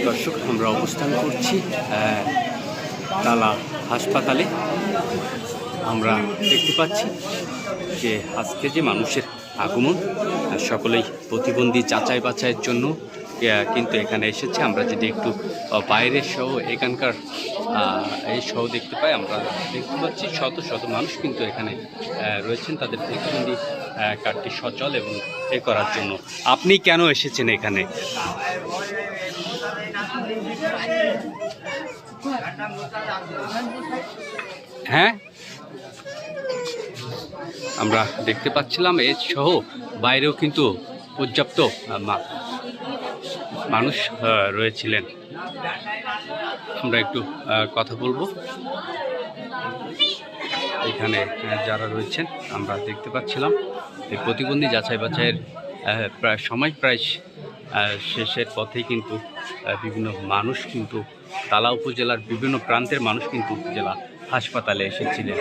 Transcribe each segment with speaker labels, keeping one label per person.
Speaker 1: দর্শক, আমরা অবস্থান করছি তালা হাসপাতালে। আমরা দেখতে পাচ্ছি যে আজকে যে মানুষের আগমন, সকলেই প্রতিবন্ধী যাচাই বাছাইয়ের জন্য কিন্তু এখানে এসেছে। আমরা যদি একটু বাইরের সহ এখানকার এই সহ দেখতে পাই, আমরা দেখতে পাচ্ছি শত শত মানুষ কিন্তু এখানে রয়েছেন তাদের প্রতিবন্ধী কার্ডটি সচল এবং এ করার জন্য। আপনি কেন এসেছেন এখানে? হ্যাঁ, আমরা দেখতে পাচ্ছিলাম এ সহ বাইরেও কিন্তু পর্যাপ্ত মানুষ রয়েছিলেন। আমরা একটু কথা বলবো এখানে যারা রয়েছেন। আমরা দেখতে পাচ্ছিলাম এই প্রতিবন্ধী যাচাই বাছাইয়ের প্রায় শেষের পথেই কিন্তু বিভিন্ন মানুষ কিন্তু তালা উপজেলার বিভিন্ন প্রান্তের মানুষ কিন্তু উপজেলা হাসপাতালে এসেছিলেন।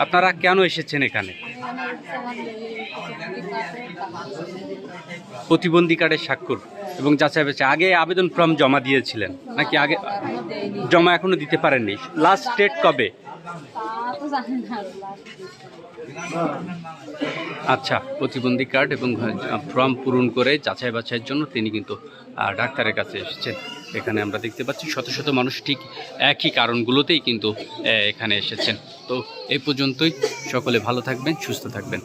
Speaker 1: আপনারা কেন এসেছেন এখানে? প্রতিবন্ধী কার্ডের স্বাক্ষর এবং যাচাই বাছাই আগে আবেদন ফর্ম জমা দিয়েছিলেন নাকি? আগে জমা এখনো দিতে পারেননি। লাস্ট ডেট কবে? আচ্ছা, প্রতিবন্ধী কার্ড এবং ফর্ম পূরণ করে যাচাই বাছাইয়ের জন্য তিনি কিন্তু ডাক্তারের কাছে এসেছেন। এখানে আমরা দেখতে পাচ্ছি শত শত মানুষ ঠিক একই কারণগুলোতেই কিন্তু এখানে এসেছেন। তো এই পর্যন্তই। সকলে ভালো থাকবেন, সুস্থ থাকবেন।